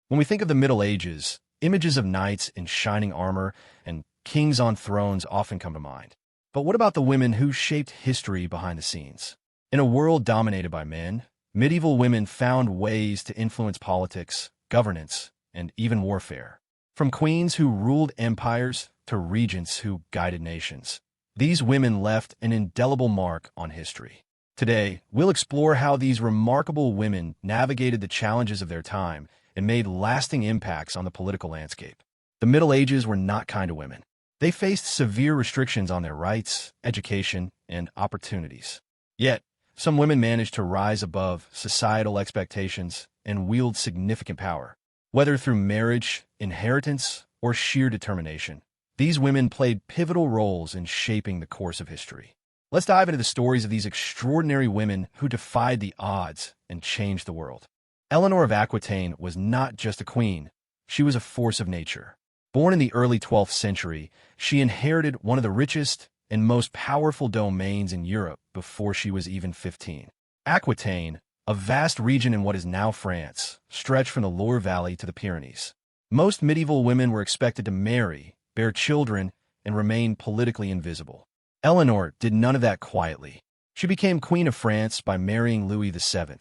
When we think of the Middle Ages, images of knights in shining armor and kings on thrones often come to mind. But what about the women who shaped history behind the scenes? In a world dominated by men, medieval women found ways to influence politics, governance, and even warfare. From queens who ruled empires to regents who guided nations, these women left an indelible mark on history. Today, we'll explore how these remarkable women navigated the challenges of their time and made lasting impacts on the political landscape. The Middle Ages were not kind to women. They faced severe restrictions on their rights, education, and opportunities. Yet, some women managed to rise above societal expectations and wield significant power. Whether through marriage, inheritance, or sheer determination, these women played pivotal roles in shaping the course of history. Let's dive into the stories of these extraordinary women who defied the odds and changed the world. Eleanor of Aquitaine was not just a queen, she was a force of nature. Born in the early 12th century, she inherited one of the richest and most powerful domains in Europe before she was even 15. Aquitaine, a vast region in what is now France, stretched from the Loire Valley to the Pyrenees. Most medieval women were expected to marry, bear children, and remain politically invisible. Eleanor did none of that quietly. She became Queen of France by marrying Louis VII,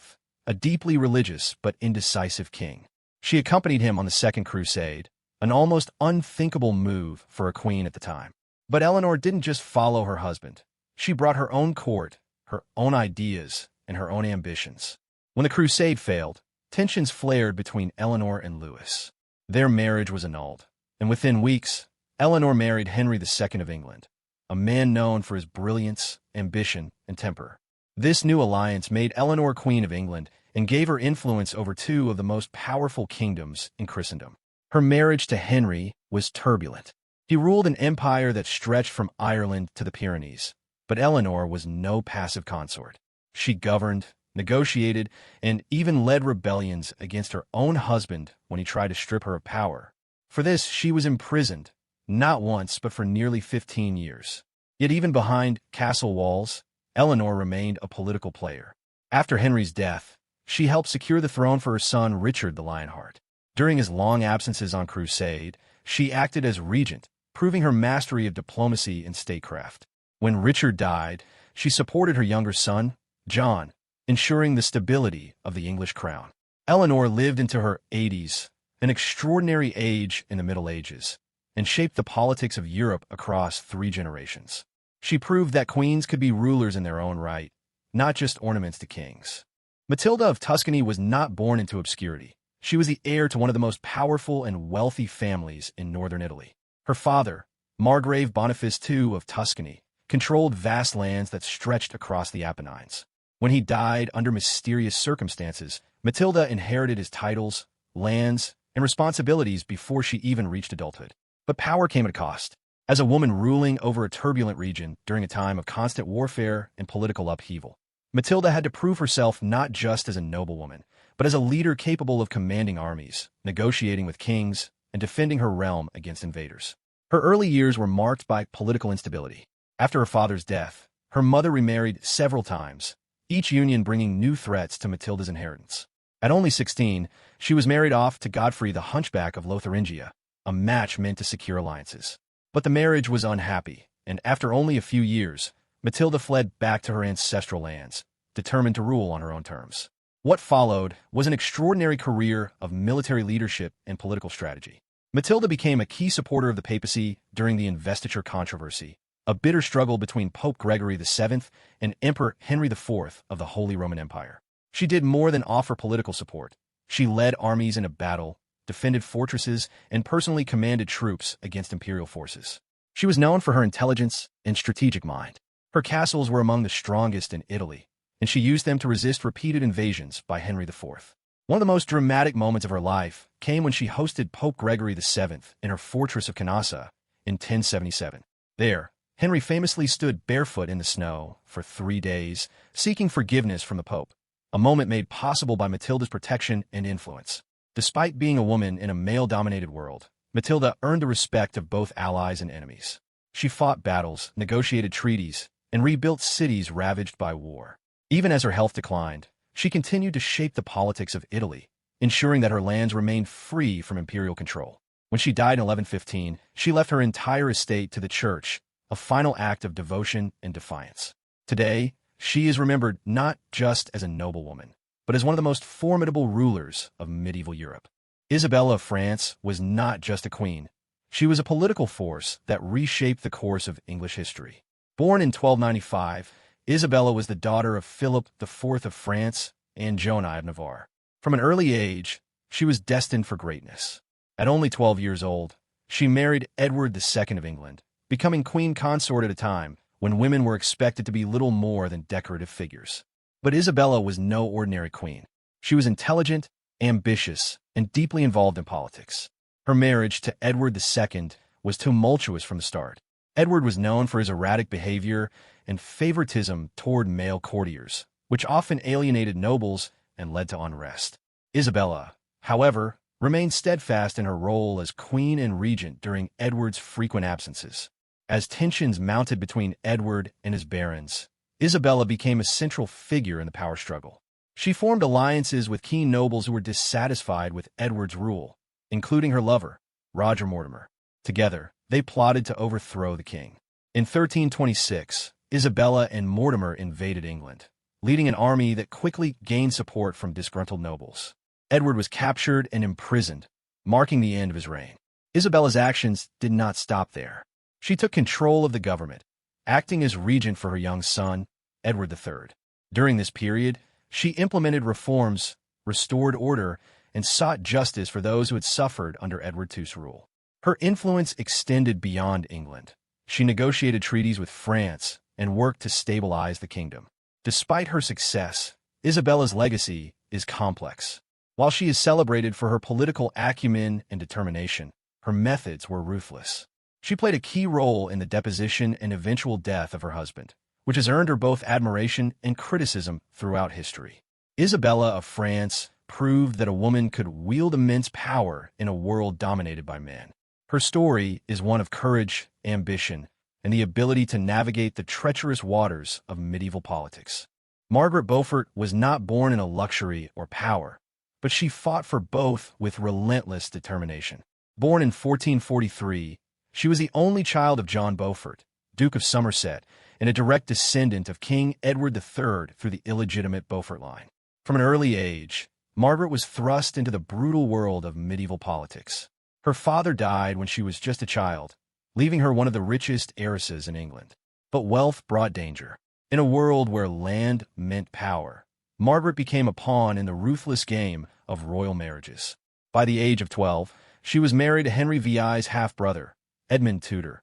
a deeply religious but indecisive king. She accompanied him on the Second Crusade, an almost unthinkable move for a queen at the time. But Eleanor didn't just follow her husband. She brought her own court, her own ideas, and her own ambitions. When the crusade failed, tensions flared between Eleanor and Louis. Their marriage was annulled, and within weeks, Eleanor married Henry II of England, a man known for his brilliance, ambition, and temper. This new alliance made Eleanor Queen of England and gave her influence over two of the most powerful kingdoms in Christendom. Her marriage to Henry was turbulent. He ruled an empire that stretched from Ireland to the Pyrenees, but Eleanor was no passive consort. She governed, negotiated, and even led rebellions against her own husband when he tried to strip her of power. For this, she was imprisoned, not once but for nearly 15 years. Yet even behind castle walls, Eleanor remained a political player. After Henry's death, she helped secure the throne for her son Richard the Lionheart. During his long absences on crusade, she acted as regent, proving her mastery of diplomacy and statecraft. When Richard died, she supported her younger son, John, ensuring the stability of the English crown. Eleanor lived into her 80s, an extraordinary age in the Middle Ages, and shaped the politics of Europe across 3 generations. She proved that queens could be rulers in their own right, not just ornaments to kings. Matilda of Tuscany was not born into obscurity. She was the heir to one of the most powerful and wealthy families in northern Italy. Her father, Margrave Boniface II of Tuscany, controlled vast lands that stretched across the Apennines. When he died under mysterious circumstances, Matilda inherited his titles, lands, and responsibilities before she even reached adulthood. But power came at a cost. As a woman ruling over a turbulent region during a time of constant warfare and political upheaval, Matilda had to prove herself not just as a noblewoman, but as a leader capable of commanding armies, negotiating with kings, and defending her realm against invaders. Her early years were marked by political instability. After her father's death, her mother remarried several times, each union bringing new threats to Matilda's inheritance. At only 16, she was married off to Godfrey the Hunchback of Lotharingia, a match meant to secure alliances. But the marriage was unhappy, and after only a few years, Matilda fled back to her ancestral lands, determined to rule on her own terms. What followed was an extraordinary career of military leadership and political strategy. Matilda became a key supporter of the papacy during the investiture controversy, a bitter struggle between Pope Gregory VII and Emperor Henry IV of the Holy Roman Empire. She did more than offer political support. She led armies into battle, defended fortresses, and personally commanded troops against imperial forces. She was known for her intelligence and strategic mind. Her castles were among the strongest in Italy, and she used them to resist repeated invasions by Henry IV. One of the most dramatic moments of her life came when she hosted Pope Gregory VII in her fortress of Canossa in 1077. There, Henry famously stood barefoot in the snow for 3 days, seeking forgiveness from the Pope, a moment made possible by Matilda's protection and influence. Despite being a woman in a male-dominated world, Matilda earned the respect of both allies and enemies. She fought battles, negotiated treaties, and rebuilt cities ravaged by war. Even as her health declined, she continued to shape the politics of Italy, ensuring that her lands remained free from imperial control. When she died in 1115, she left her entire estate to the church, a final act of devotion and defiance. Today, she is remembered not just as a noblewoman, but as one of the most formidable rulers of medieval Europe. Isabella of France was not just a queen. She was a political force that reshaped the course of English history. Born in 1295, Isabella was the daughter of Philip IV of France and Joan of Navarre. From an early age, she was destined for greatness. At only 12 years old, she married Edward II of England, becoming queen consort at a time when women were expected to be little more than decorative figures. But Isabella was no ordinary queen. She was intelligent, ambitious, and deeply involved in politics. Her marriage to Edward II was tumultuous from the start. Edward was known for his erratic behavior and favoritism toward male courtiers, which often alienated nobles and led to unrest. Isabella, however, remained steadfast in her role as queen and regent during Edward's frequent absences. As tensions mounted between Edward and his barons, Isabella became a central figure in the power struggle. She formed alliances with key nobles who were dissatisfied with Edward's rule, including her lover, Roger Mortimer. Together, they plotted to overthrow the king. In 1326, Isabella and Mortimer invaded England, leading an army that quickly gained support from disgruntled nobles. Edward was captured and imprisoned, marking the end of his reign. Isabella's actions did not stop there. She took control of the government, acting as regent for her young son, Edward III. During this period, she implemented reforms, restored order, and sought justice for those who had suffered under Edward II's rule. Her influence extended beyond England. She negotiated treaties with France and worked to stabilize the kingdom. Despite her success, Isabella's legacy is complex. While she is celebrated for her political acumen and determination, her methods were ruthless. She played a key role in the deposition and eventual death of her husband, which has earned her both admiration and criticism throughout history. Isabella of France proved that a woman could wield immense power in a world dominated by men. Her story is one of courage, ambition, and the ability to navigate the treacherous waters of medieval politics. Margaret Beaufort was not born in a luxury or power, but she fought for both with relentless determination. Born in 1443, she was the only child of John Beaufort, Duke of Somerset, and a direct descendant of King Edward III through the illegitimate Beaufort line. From an early age, Margaret was thrust into the brutal world of medieval politics. Her father died when she was just a child, leaving her one of the richest heiresses in England. But wealth brought danger. In a world where land meant power, Margaret became a pawn in the ruthless game of royal marriages. By the age of 12, she was married to Henry VI's half-brother, Edmund Tudor,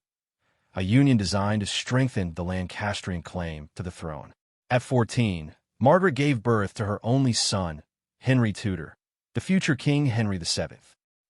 a union designed to strengthen the Lancastrian claim to the throne. At 14, Margaret gave birth to her only son, Henry Tudor, the future King Henry VII.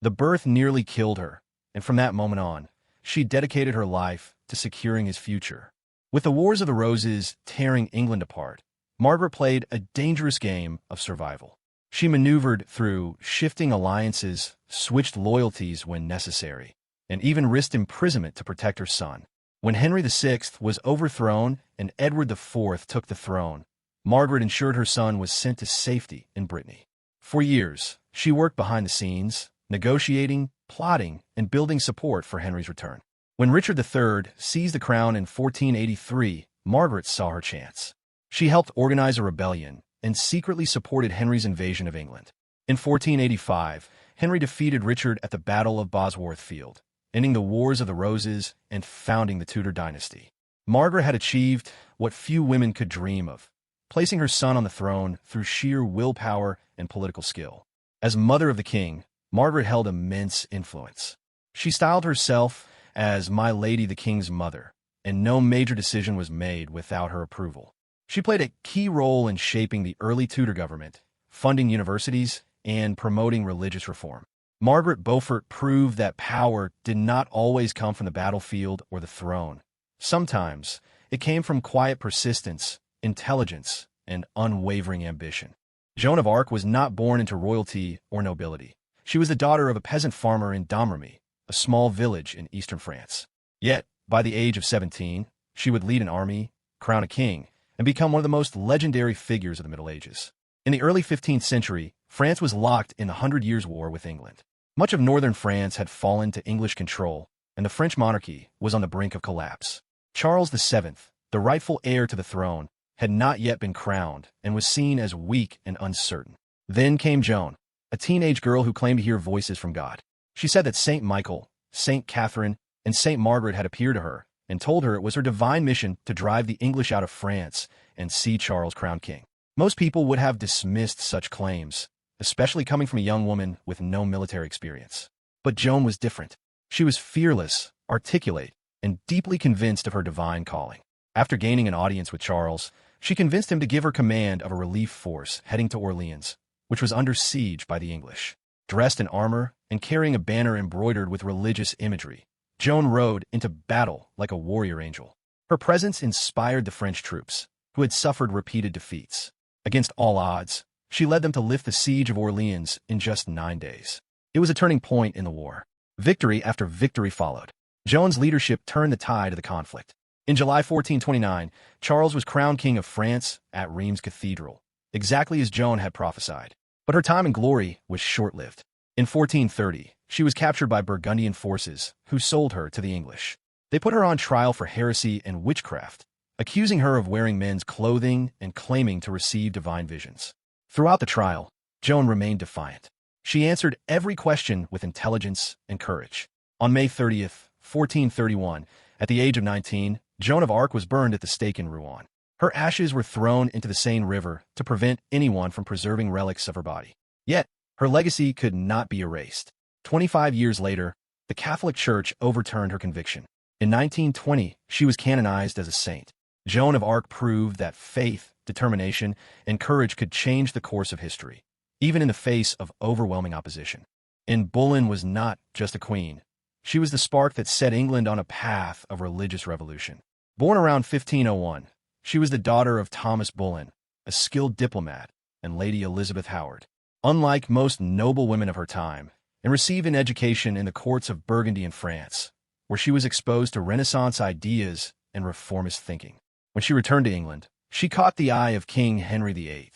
The birth nearly killed her, and from that moment on, she dedicated her life to securing his future. With the Wars of the Roses tearing England apart, Margaret played a dangerous game of survival. She maneuvered through shifting alliances, switched loyalties when necessary, and even risked imprisonment to protect her son. When Henry VI was overthrown and Edward IV took the throne, Margaret ensured her son was sent to safety in Brittany. For years, she worked behind the scenes, negotiating, plotting, and building support for Henry's return. When Richard III seized the crown in 1483, Margaret saw her chance. She helped organize a rebellion and secretly supported Henry's invasion of England. In 1485, Henry defeated Richard at the Battle of Bosworth Field, ending the Wars of the Roses and founding the Tudor dynasty. Margaret had achieved what few women could dream of, placing her son on the throne through sheer willpower and political skill. As mother of the king, Margaret held immense influence. She styled herself as "My Lady the King's Mother," and no major decision was made without her approval. She played a key role in shaping the early Tudor government, funding universities, and promoting religious reform. Margaret Beaufort proved that power did not always come from the battlefield or the throne. Sometimes, it came from quiet persistence, intelligence, and unwavering ambition. Joan of Arc was not born into royalty or nobility. She was the daughter of a peasant farmer in Domremy, a small village in eastern France. Yet, by the age of 17, she would lead an army, crown a king, and become one of the most legendary figures of the Middle Ages. In the early 15th century, France was locked in the Hundred Years' War with England. Much of northern France had fallen to English control, and the French monarchy was on the brink of collapse. Charles VII, the rightful heir to the throne, had not yet been crowned and was seen as weak and uncertain. Then came Joan, a teenage girl who claimed to hear voices from God. She said that Saint Michael, Saint Catherine, and Saint Margaret had appeared to her and told her it was her divine mission to drive the English out of France and see Charles crowned king. Most people would have dismissed such claims, especially coming from a young woman with no military experience. But Joan was different. She was fearless, articulate, and deeply convinced of her divine calling. After gaining an audience with Charles, she convinced him to give her command of a relief force heading to Orleans, which was under siege by the English. Dressed in armor and carrying a banner embroidered with religious imagery, Joan rode into battle like a warrior angel. Her presence inspired the French troops, who had suffered repeated defeats. Against all odds, she led them to lift the siege of Orleans in just 9 days. It was a turning point in the war. Victory after victory followed. Joan's leadership turned the tide of the conflict. In July 1429, Charles was crowned king of France at Reims Cathedral, exactly as Joan had prophesied. But her time in glory was short-lived. In 1430, she was captured by Burgundian forces, who sold her to the English. They put her on trial for heresy and witchcraft, accusing her of wearing men's clothing and claiming to receive divine visions. Throughout the trial, Joan remained defiant. She answered every question with intelligence and courage. On May 30th, 1431, at the age of 19, Joan of Arc was burned at the stake in Rouen. Her ashes were thrown into the Seine River to prevent anyone from preserving relics of her body. Yet, her legacy could not be erased. 25 years later, the Catholic Church overturned her conviction. In 1920, she was canonized as a saint. Joan of Arc proved that faith, determination, and courage could change the course of history, even in the face of overwhelming opposition. And Boleyn was not just a queen. She was the spark that set England on a path of religious revolution. Born around 1501, she was the daughter of Thomas Boleyn, a skilled diplomat, and Lady Elizabeth Howard. Unlike most noble women of her time, and received an education in the courts of Burgundy and France, where she was exposed to Renaissance ideas and reformist thinking. When she returned to England, she caught the eye of King Henry VIII.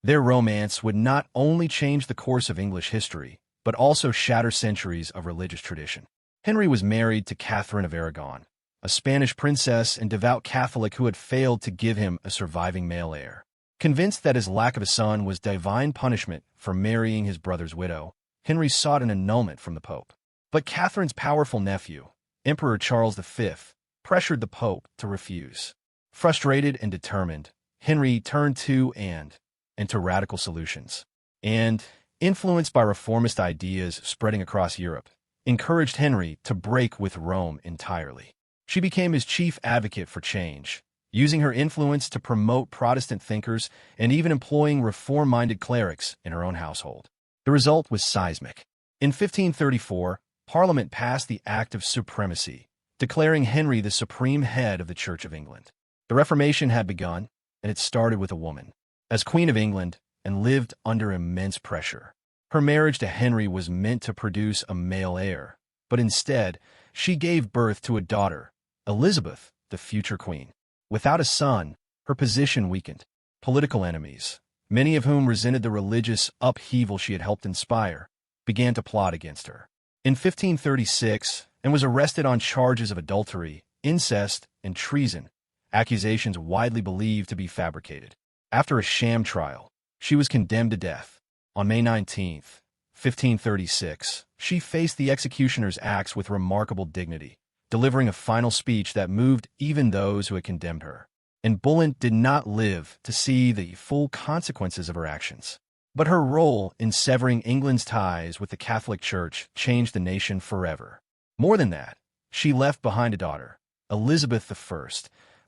Their romance would not only change the course of English history, but also shatter centuries of religious tradition. Henry was married to Catherine of Aragon, a Spanish princess and devout Catholic who had failed to give him a surviving male heir. Convinced that his lack of a son was divine punishment for marrying his brother's widow, Henry sought an annulment from the Pope. But Catherine's powerful nephew, Emperor Charles V, pressured the Pope to refuse. Frustrated and determined, Henry turned to radical solutions. And, influenced by reformist ideas spreading across Europe, encouraged Henry to break with Rome entirely. She became his chief advocate for change, using her influence to promote Protestant thinkers and even employing reform-minded clerics in her own household. The result was seismic. In 1534, Parliament passed the Act of Supremacy, declaring Henry the supreme head of the Church of England. The Reformation had begun, and it started with a woman. As Queen of England, and lived under immense pressure. Her marriage to Henry was meant to produce a male heir, but instead, she gave birth to a daughter, Elizabeth, the future queen. Without a son, her position weakened. Political enemies, many of whom resented the religious upheaval she had helped inspire, began to plot against her. In 1536, and was arrested on charges of adultery, incest, and treason, accusations widely believed to be fabricated. After a sham trial, she was condemned to death. On May 19, 1536, she faced the executioner's axe with remarkable dignity, delivering a final speech that moved even those who had condemned her. And Boleyn did not live to see the full consequences of her actions. But her role in severing England's ties with the Catholic Church changed the nation forever. More than that, she left behind a daughter, Elizabeth I,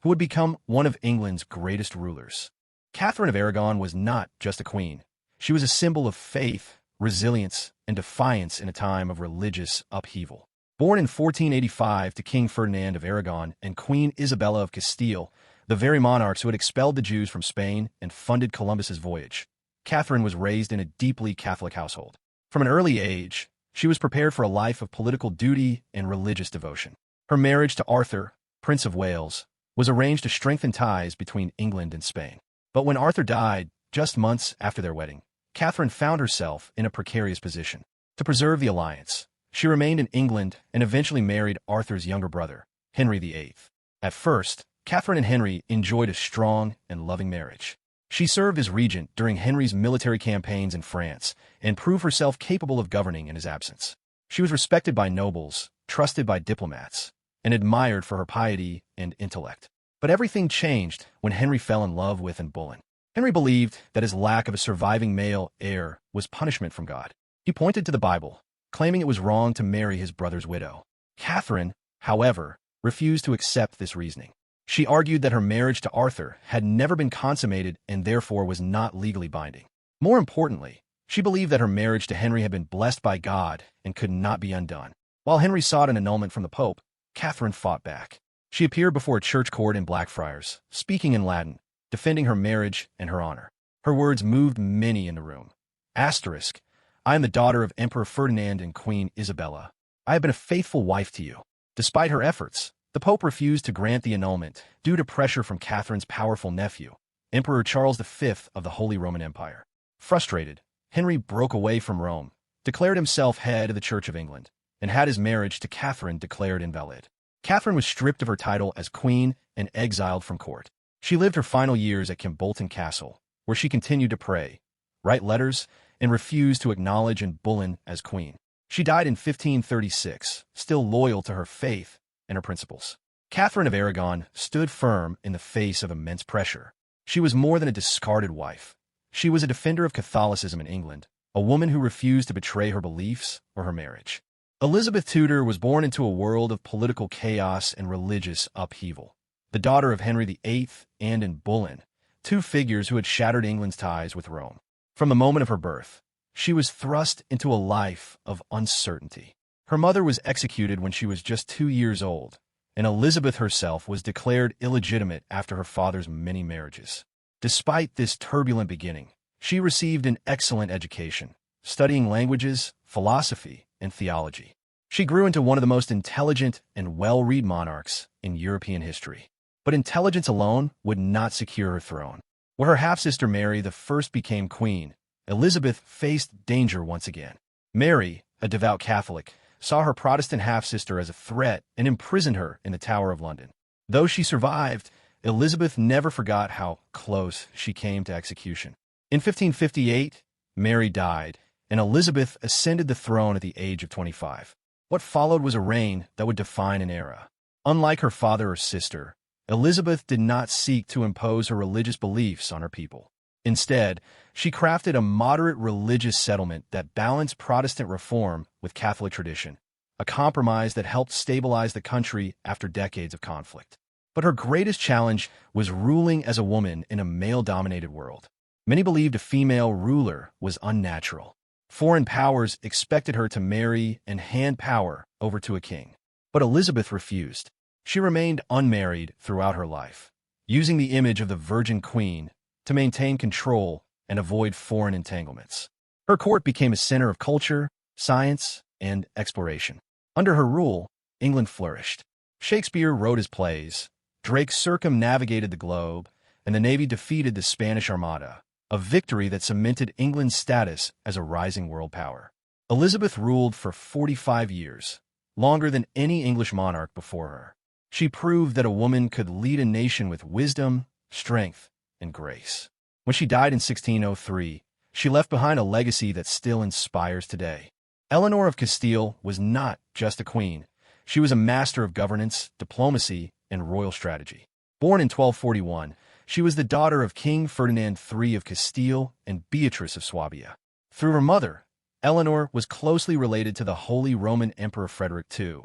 who would become one of England's greatest rulers. Catherine of Aragon was not just a queen. She was a symbol of faith, resilience, and defiance in a time of religious upheaval. Born in 1485 to King Ferdinand of Aragon and Queen Isabella of Castile, the very monarchs who had expelled the Jews from Spain and funded Columbus's voyage, Catherine was raised in a deeply Catholic household. From an early age, she was prepared for a life of political duty and religious devotion. Her marriage to Arthur, Prince of Wales, was arranged to strengthen ties between England and Spain. But when Arthur died, just months after their wedding, Catherine found herself in a precarious position. To preserve the alliance, she remained in England and eventually married Arthur's younger brother, Henry VIII. At first, Catherine and Henry enjoyed a strong and loving marriage. She served as regent during Henry's military campaigns in France and proved herself capable of governing in his absence. She was respected by nobles, trusted by diplomats, and admired for her piety and intellect. But everything changed when Henry fell in love with Anne Boleyn. Henry believed that his lack of a surviving male heir was punishment from God. He pointed to the Bible, claiming it was wrong to marry his brother's widow. Catherine, however, refused to accept this reasoning. She argued that her marriage to Arthur had never been consummated and therefore was not legally binding. More importantly, she believed that her marriage to Henry had been blessed by God and could not be undone. While Henry sought an annulment from the Pope, Catherine fought back. She appeared before a church court in Blackfriars, speaking in Latin, defending her marriage and her honor. Her words moved many in the room. Asterisk, I am the daughter of Emperor Ferdinand and Queen Isabella. I have been a faithful wife to you. Despite her efforts, the Pope refused to grant the annulment due to pressure from Catherine's powerful nephew, Emperor Charles V of the Holy Roman Empire. Frustrated, Henry broke away from Rome, declared himself head of the Church of England, and had his marriage to Catherine declared invalid. Catherine was stripped of her title as queen and exiled from court. She lived her final years at Kimbolton Castle, where she continued to pray, write letters, and refused to acknowledge Anne Boleyn as queen. She died in 1536, still loyal to her faith and her principles. Catherine of Aragon stood firm in the face of immense pressure. She was more than a discarded wife. She was a defender of Catholicism in England, a woman who refused to betray her beliefs or her marriage. Elizabeth Tudor was born into a world of political chaos and religious upheaval. The daughter of Henry VIII and Anne Boleyn, two figures who had shattered England's ties with Rome. From the moment of her birth, she was thrust into a life of uncertainty. Her mother was executed when she was just 2 years old, and Elizabeth herself was declared illegitimate after her father's many marriages. Despite this turbulent beginning, she received an excellent education, studying languages, philosophy, and theology. She grew into one of the most intelligent and well-read monarchs in European history. But intelligence alone would not secure her throne. Where her half-sister Mary I became queen, Elizabeth faced danger once again. Mary, a devout Catholic, saw her Protestant half-sister as a threat and imprisoned her in the Tower of London. Though she survived, Elizabeth never forgot how close she came to execution. In 1558, Mary died, and Elizabeth ascended the throne at the age of 25. What followed was a reign that would define an era. Unlike her father or sister, Elizabeth did not seek to impose her religious beliefs on her people. Instead, she crafted a moderate religious settlement that balanced Protestant reform with Catholic tradition, a compromise that helped stabilize the country after decades of conflict. But her greatest challenge was ruling as a woman in a male-dominated world. Many believed a female ruler was unnatural. Foreign powers expected her to marry and hand power over to a king. But Elizabeth refused. She remained unmarried throughout her life, using the image of the Virgin Queen to maintain control and avoid foreign entanglements. Her court became a center of culture, science, and exploration. Under her rule, England flourished. Shakespeare wrote his plays, Drake circumnavigated the globe, and the Navy defeated the Spanish Armada, a victory that cemented England's status as a rising world power. Elizabeth ruled for 45 years, longer than any English monarch before her. She proved that a woman could lead a nation with wisdom, strength, and grace. When she died in 1603, she left behind a legacy that still inspires today. Eleanor of Castile was not just a queen. She was a master of governance, diplomacy, and royal strategy. Born in 1241, she was the daughter of King Ferdinand III of Castile and Beatrice of Swabia. Through her mother, Eleanor was closely related to the Holy Roman Emperor Frederick II,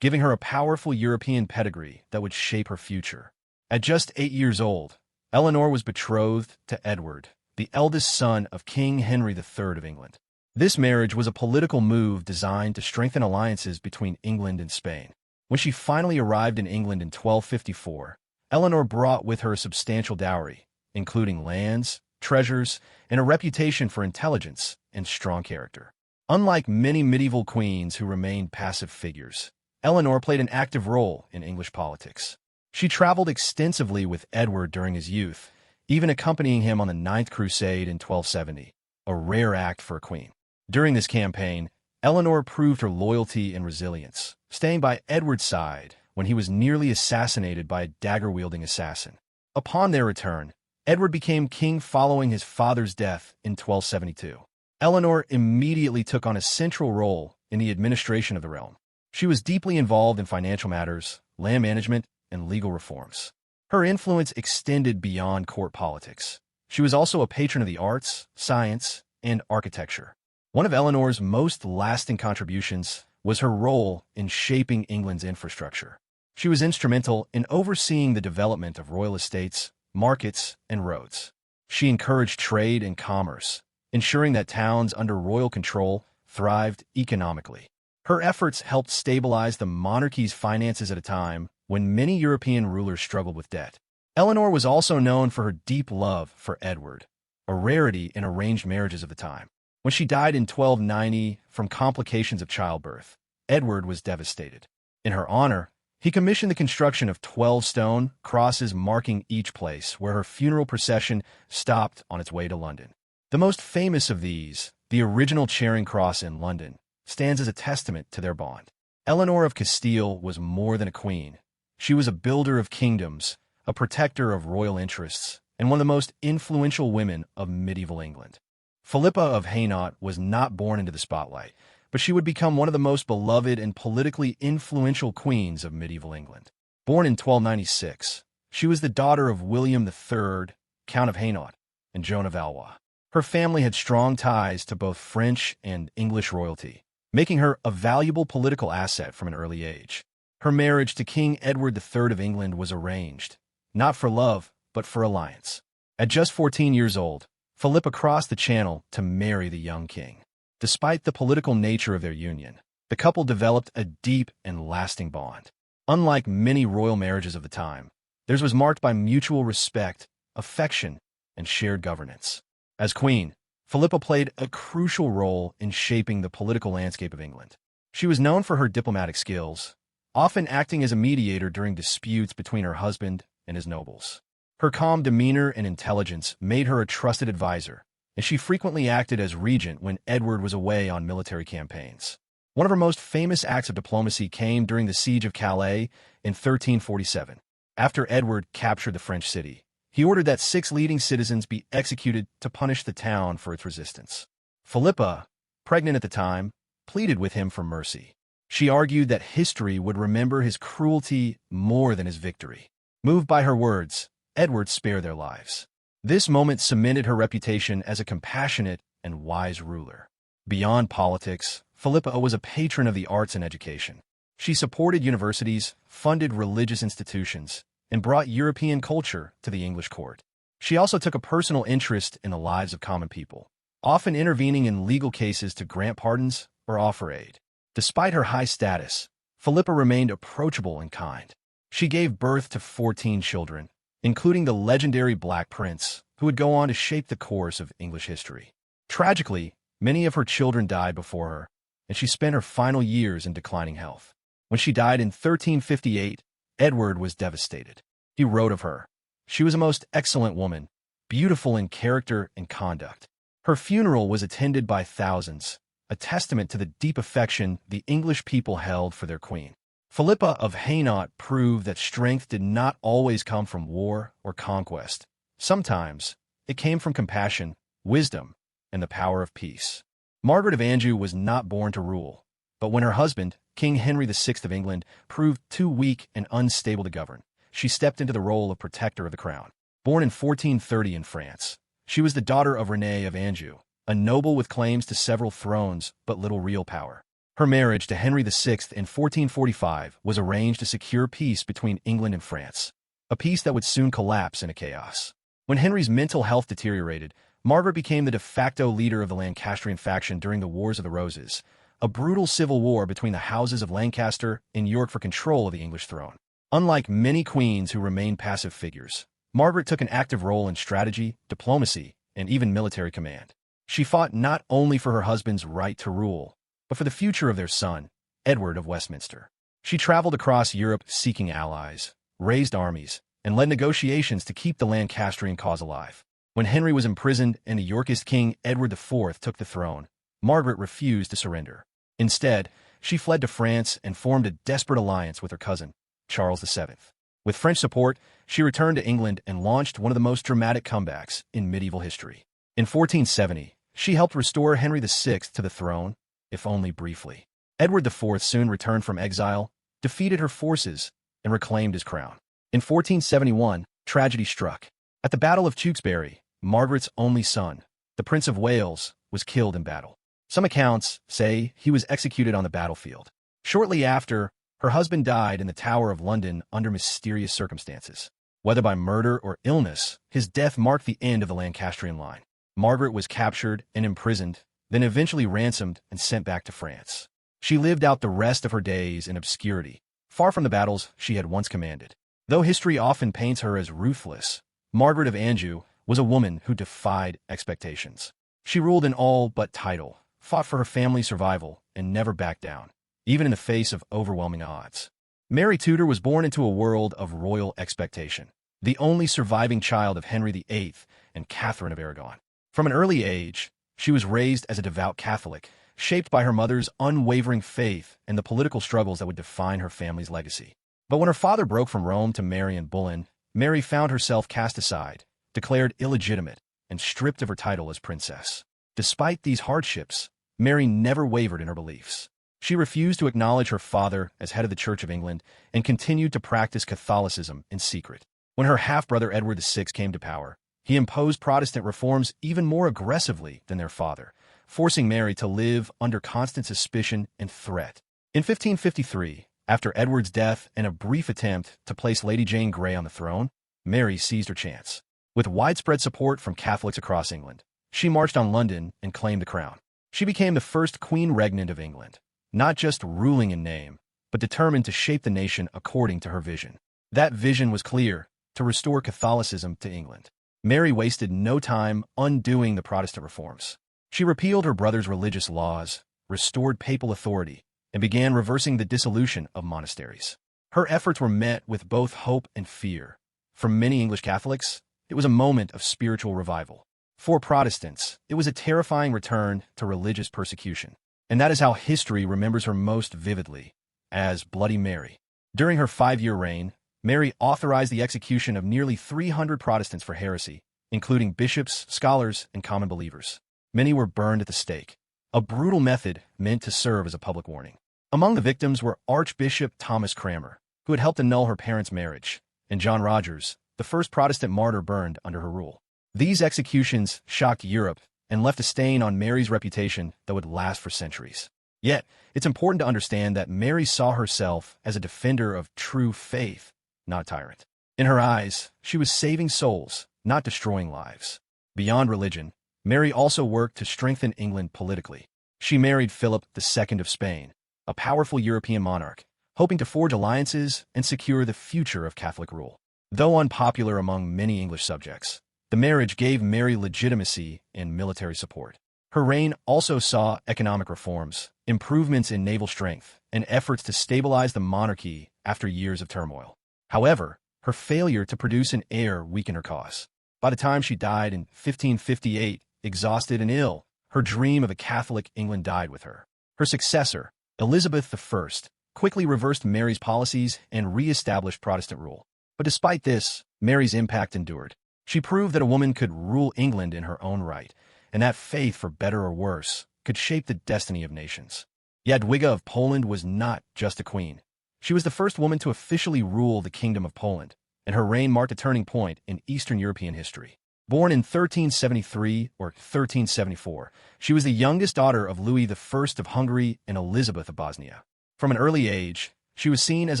giving her a powerful European pedigree that would shape her future. At just 8 years old, Eleanor was betrothed to Edward, the eldest son of King Henry III of England. This marriage was a political move designed to strengthen alliances between England and Spain. When she finally arrived in England in 1254, Eleanor brought with her a substantial dowry, including lands, treasures, and a reputation for intelligence and strong character. Unlike many medieval queens who remained passive figures, Eleanor played an active role in English politics. She traveled extensively with Edward during his youth, even accompanying him on the Ninth Crusade in 1270. a rare act for a queen. During this campaign, Eleanor proved her loyalty and resilience, staying by Edward's side when he was nearly assassinated by a dagger-wielding assassin. Upon their return, Edward became king following his father's death in 1272. Eleanor immediately took on a central role in the administration of the realm. She was deeply involved in financial matters, land management, and legal reforms. Her influence extended beyond court politics. She was also a patron of the arts, science, and architecture. One of Eleanor's most lasting contributions was her role in shaping England's infrastructure. She was instrumental in overseeing the development of royal estates, markets, and roads. She encouraged trade and commerce, ensuring that towns under royal control thrived economically. Her efforts helped stabilize the monarchy's finances at a time when many European rulers struggled with debt. Eleanor was also known for her deep love for Edward, a rarity in arranged marriages of the time. When she died in 1290 from complications of childbirth, Edward was devastated. In her honor, he commissioned the construction of 12 stone crosses marking each place where her funeral procession stopped on its way to London. The most famous of these, the original Charing Cross in London, stands as a testament to their bond. Eleanor of Castile was more than a queen. She was a builder of kingdoms, a protector of royal interests, and one of the most influential women of medieval England. Philippa of Hainaut was not born into the spotlight, but she would become one of the most beloved and politically influential queens of medieval England. Born in 1296, she was the daughter of William III, Count of Hainaut, and Joan of Arc. Her family had strong ties to both French and English royalty, making her a valuable political asset from an early age. Her marriage to King Edward III of England was arranged, not for love, but for alliance. At just 14 years old, Philippa crossed the Channel to marry the young king. Despite the political nature of their union, the couple developed a deep and lasting bond. Unlike many royal marriages of the time, theirs was marked by mutual respect, affection, and shared governance. As queen, Philippa played a crucial role in shaping the political landscape of England. She was known for her diplomatic skills, often acting as a mediator during disputes between her husband and his nobles. Her calm demeanor and intelligence made her a trusted advisor, and she frequently acted as regent when Edward was away on military campaigns. One of her most famous acts of diplomacy came during the Siege of Calais in 1347. After Edward captured the French city, he ordered that 6 leading citizens be executed to punish the town for its resistance. Philippa, pregnant at the time, pleaded with him for mercy. She argued that history would remember his cruelty more than his victory. Moved by her words, Edward spared their lives. This moment cemented her reputation as a compassionate and wise ruler. Beyond politics, Philippa was a patron of the arts and education. She supported universities, funded religious institutions, and brought European culture to the English court. She also took a personal interest in the lives of common people, often intervening in legal cases to grant pardons or offer aid. Despite her high status, Philippa remained approachable and kind. She gave birth to 14 children, including the legendary Black Prince, who would go on to shape the course of English history. Tragically, many of her children died before her, and she spent her final years in declining health. When she died in 1358, Edward was devastated. He wrote of her, "She was a most excellent woman, beautiful in character and conduct." Her funeral was attended by thousands, a testament to the deep affection the English people held for their queen. Philippa of Hainaut proved that strength did not always come from war or conquest. Sometimes, it came from compassion, wisdom, and the power of peace. Margaret of Anjou was not born to rule, but when her husband, King Henry VI of England, proved too weak and unstable to govern, she stepped into the role of protector of the crown. Born in 1430 in France, she was the daughter of René of Anjou, a noble with claims to several thrones but little real power. Her marriage to Henry VI in 1445 was arranged to secure peace between England and France, a peace that would soon collapse into chaos. When Henry's mental health deteriorated, Margaret became the de facto leader of the Lancastrian faction during the Wars of the Roses, a brutal civil war between the houses of Lancaster and York for control of the English throne. Unlike many queens who remained passive figures, Margaret took an active role in strategy, diplomacy, and even military command. She fought not only for her husband's right to rule, but for the future of their son, Edward of Westminster. She traveled across Europe seeking allies, raised armies, and led negotiations to keep the Lancastrian cause alive. When Henry was imprisoned and the Yorkist king Edward IV took the throne, Margaret refused to surrender. Instead, she fled to France and formed a desperate alliance with her cousin, Charles VII. With French support, she returned to England and launched one of the most dramatic comebacks in medieval history. In 1470, she helped restore Henry VI to the throne, if only briefly. Edward IV soon returned from exile, defeated her forces, and reclaimed his crown. In 1471, tragedy struck. At the Battle of Tewkesbury, Margaret's only son, the Prince of Wales, was killed in battle. Some accounts say he was executed on the battlefield. Shortly after, her husband died in the Tower of London under mysterious circumstances. Whether by murder or illness, his death marked the end of the Lancastrian line. Margaret was captured and imprisoned, then eventually ransomed and sent back to France. She lived out the rest of her days in obscurity, far from the battles she had once commanded. Though history often paints her as ruthless, Margaret of Anjou was a woman who defied expectations. She ruled in all but title, fought for her family's survival, and never backed down, even in the face of overwhelming odds. Mary Tudor was born into a world of royal expectation, the only surviving child of Henry VIII and Catherine of Aragon. From an early age, she was raised as a devout Catholic, shaped by her mother's unwavering faith and the political struggles that would define her family's legacy. But when her father broke from Rome to marry in Bullen, Mary found herself cast aside, declared illegitimate, and stripped of her title as princess. Despite these hardships, Mary never wavered in her beliefs. She refused to acknowledge her father as head of the Church of England and continued to practice Catholicism in secret. When her half-brother Edward VI came to power, he imposed Protestant reforms even more aggressively than their father, forcing Mary to live under constant suspicion and threat. In 1553, after Edward's death and a brief attempt to place Lady Jane Grey on the throne, Mary seized her chance. With widespread support from Catholics across England, she marched on London and claimed the crown. She became the first Queen Regnant of England, not just ruling in name, but determined to shape the nation according to her vision. That vision was clear: to restore Catholicism to England. Mary wasted no time undoing the Protestant reforms. She repealed her brother's religious laws, restored papal authority, and began reversing the dissolution of monasteries. Her efforts were met with both hope and fear. For many English Catholics, it was a moment of spiritual revival. For Protestants, it was a terrifying return to religious persecution. And that is how history remembers her most vividly, as Bloody Mary. During her 5-year reign, Mary authorized the execution of nearly 300 Protestants for heresy, including bishops, scholars, and common believers. Many were burned at the stake, a brutal method meant to serve as a public warning. Among the victims were Archbishop Thomas Cranmer, who had helped annul her parents' marriage, and John Rogers, the first Protestant martyr burned under her rule. These executions shocked Europe and left a stain on Mary's reputation that would last for centuries. Yet, it's important to understand that Mary saw herself as a defender of true faith, not a tyrant. In her eyes, she was saving souls, not destroying lives. Beyond religion, Mary also worked to strengthen England politically. She married Philip II of Spain, a powerful European monarch, hoping to forge alliances and secure the future of Catholic rule. Though unpopular among many English subjects, the marriage gave Mary legitimacy and military support. Her reign also saw economic reforms, improvements in naval strength, and efforts to stabilize the monarchy after years of turmoil. However, her failure to produce an heir weakened her cause. By the time she died in 1558, exhausted and ill, her dream of a Catholic England died with her. Her successor, Elizabeth I, quickly reversed Mary's policies and re-established Protestant rule. But despite this, Mary's impact endured. She proved that a woman could rule England in her own right, and that faith, for better or worse, could shape the destiny of nations. Jadwiga of Poland was not just a queen. She was the first woman to officially rule the Kingdom of Poland, and her reign marked a turning point in Eastern European history. Born in 1373 or 1374, she was the youngest daughter of Louis I of Hungary and Elizabeth of Bosnia. From an early age, she was seen as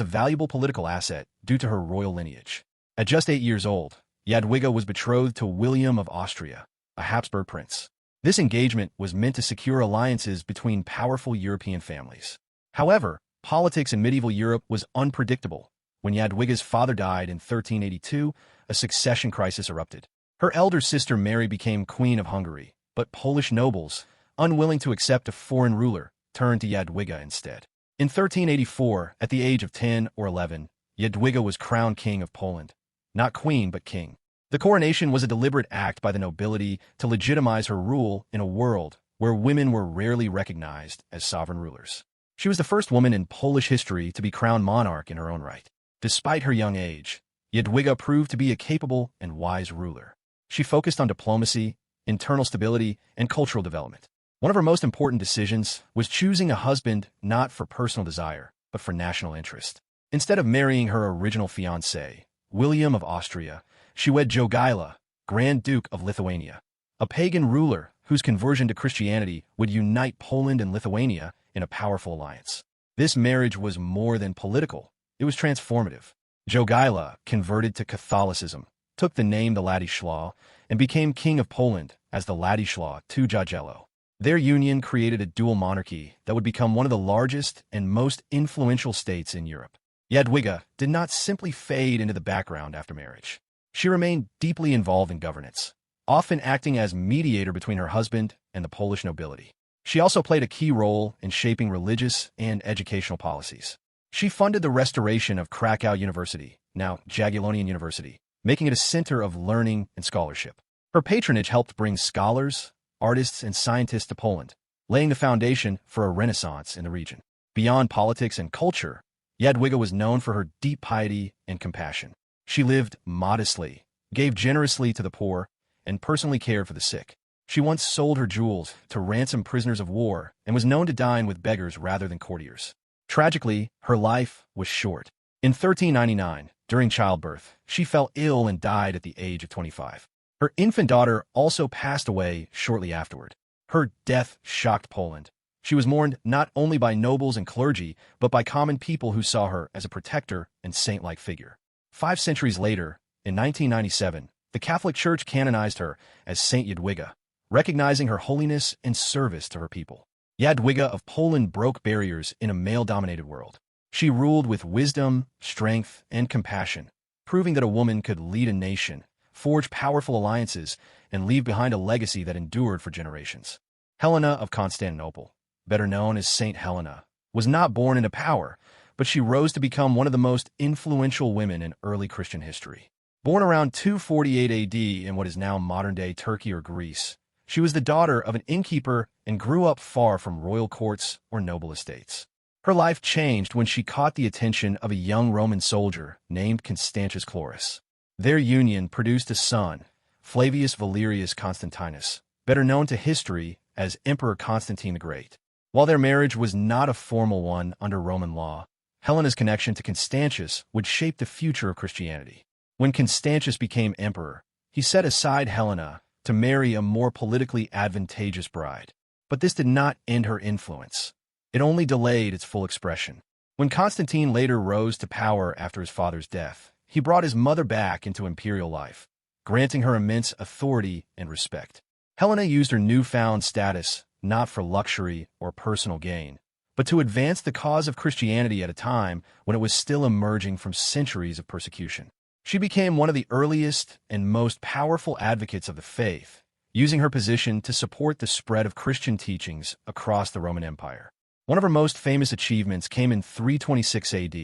a valuable political asset due to her royal lineage. At just 8 years old, Jadwiga was betrothed to William of Austria, a Habsburg prince. This engagement was meant to secure alliances between powerful European families. However, politics in medieval Europe was unpredictable. When Jadwiga's father died in 1382, a succession crisis erupted. Her elder sister Mary became Queen of Hungary, but Polish nobles, unwilling to accept a foreign ruler, turned to Jadwiga instead. In 1384, at the age of 10 or 11, Jadwiga was crowned King of Poland. Not queen, but king. The coronation was a deliberate act by the nobility to legitimize her rule in a world where women were rarely recognized as sovereign rulers. She was the first woman in Polish history to be crowned monarch in her own right. Despite her young age, Jadwiga proved to be a capable and wise ruler. She focused on diplomacy, internal stability, and cultural development. One of her most important decisions was choosing a husband not for personal desire, but for national interest. Instead of marrying her original fiancé, William of Austria, she wed Jogaila, Grand Duke of Lithuania, a pagan ruler whose conversion to Christianity would unite Poland and Lithuania in a powerful alliance. This marriage was more than political, it was transformative. Jogaila converted to Catholicism, took the name the Ladislaw, and became king of Poland as the Ladislaw II Jagiello. Their union created a dual monarchy that would become one of the largest and most influential states in Europe. Jadwiga did not simply fade into the background after marriage. She remained deeply involved in governance, often acting as mediator between her husband and the Polish nobility. She also played a key role in shaping religious and educational policies. She funded the restoration of Krakow University, now Jagiellonian University, making it a center of learning and scholarship. Her patronage helped bring scholars, artists, and scientists to Poland, laying the foundation for a renaissance in the region. Beyond politics and culture, Jadwiga was known for her deep piety and compassion. She lived modestly, gave generously to the poor, and personally cared for the sick. She once sold her jewels to ransom prisoners of war and was known to dine with beggars rather than courtiers. Tragically, her life was short. In 1399, during childbirth, she fell ill and died at the age of 25. Her infant daughter also passed away shortly afterward. Her death shocked Poland. She was mourned not only by nobles and clergy, but by common people who saw her as a protector and saint-like figure. 5 centuries later, in 1997, the Catholic Church canonized her as Saint Jadwiga, recognizing her holiness and service to her people. Jadwiga of Poland broke barriers in a male-dominated world. She ruled with wisdom, strength, and compassion, proving that a woman could lead a nation, forge powerful alliances, and leave behind a legacy that endured for generations. Helena of Constantinople, better known as Saint Helena, was not born into power, but she rose to become one of the most influential women in early Christian history. Born around 248 AD in what is now modern-day Turkey or Greece, she was the daughter of an innkeeper and grew up far from royal courts or noble estates. Her life changed when she caught the attention of a young Roman soldier named Constantius Chlorus. Their union produced a son, Flavius Valerius Constantinus, better known to history as Emperor Constantine the Great. While their marriage was not a formal one under Roman law, Helena's connection to Constantius would shape the future of Christianity. When Constantius became emperor, he set aside Helena to marry a more politically advantageous bride. But this did not end her influence. It only delayed its full expression. When Constantine later rose to power after his father's death, he brought his mother back into imperial life, granting her immense authority and respect. Helena used her newfound status not for luxury or personal gain, but to advance the cause of Christianity at a time when it was still emerging from centuries of persecution. She became one of the earliest and most powerful advocates of the faith, using her position to support the spread of Christian teachings across the Roman Empire. One of her most famous achievements came in 326 AD,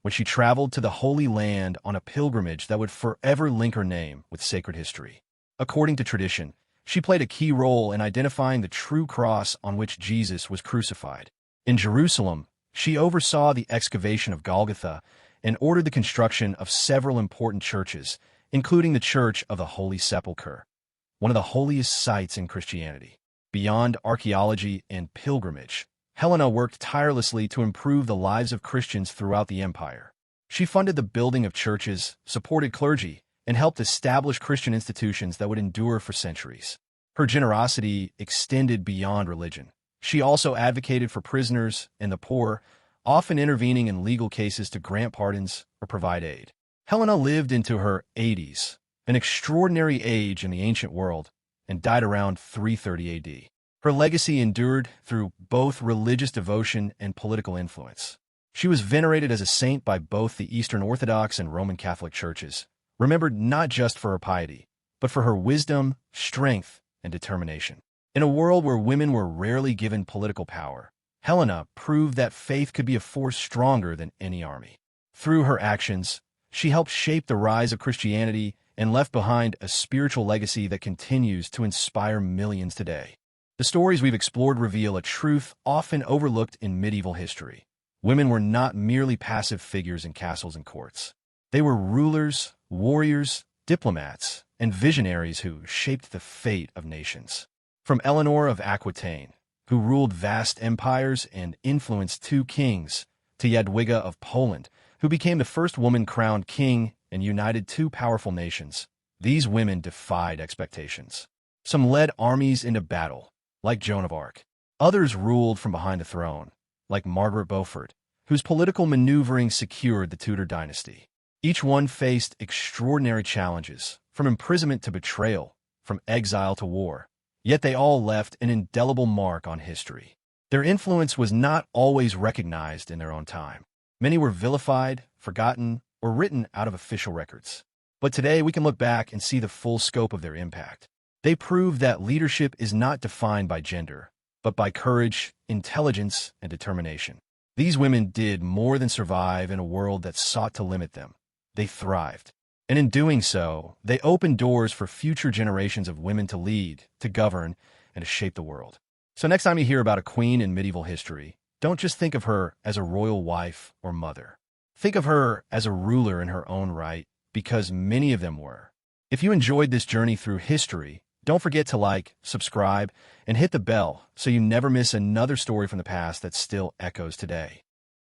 when she traveled to the Holy Land on a pilgrimage that would forever link her name with sacred history. According to tradition, she played a key role in identifying the true cross on which Jesus was crucified. In Jerusalem, she oversaw the excavation of Golgotha and ordered the construction of several important churches, including the Church of the Holy Sepulchre, one of the holiest sites in Christianity. Beyond archaeology and pilgrimage, Helena worked tirelessly to improve the lives of Christians throughout the empire. She funded the building of churches, supported clergy, and helped establish Christian institutions that would endure for centuries. Her generosity extended beyond religion. She also advocated for prisoners and the poor, often intervening in legal cases to grant pardons or provide aid. Helena lived into her 80s, an extraordinary age in the ancient world, and died around 330 AD. Her legacy endured through both religious devotion and political influence. She was venerated as a saint by both the Eastern Orthodox and Roman Catholic churches, remembered not just for her piety, but for her wisdom, strength, and determination. In a world where women were rarely given political power, Helena proved that faith could be a force stronger than any army. Through her actions, she helped shape the rise of Christianity and left behind a spiritual legacy that continues to inspire millions today. The stories we've explored reveal a truth often overlooked in medieval history. Women were not merely passive figures in castles and courts. They were rulers, warriors, diplomats, and visionaries who shaped the fate of nations. From Eleanor of Aquitaine, who ruled vast empires and influenced 2 kings, to Jadwiga of Poland, who became the first woman crowned king and united 2 powerful nations, these women defied expectations. Some led armies into battle, like Joan of Arc. Others ruled from behind the throne, like Margaret Beaufort, whose political maneuvering secured the Tudor dynasty. Each one faced extraordinary challenges, from imprisonment to betrayal, from exile to war. Yet they all left an indelible mark on history. Their influence was not always recognized in their own time. Many were vilified, forgotten, or written out of official records. But today we can look back and see the full scope of their impact. They proved that leadership is not defined by gender, but by courage, intelligence, and determination. These women did more than survive in a world that sought to limit them. They thrived. And in doing so, they opened doors for future generations of women to lead, to govern, and to shape the world. So next time you hear about a queen in medieval history, don't just think of her as a royal wife or mother. Think of her as a ruler in her own right, because many of them were. If you enjoyed this journey through history, don't forget to like, subscribe, and hit the bell so you never miss another story from the past that still echoes today.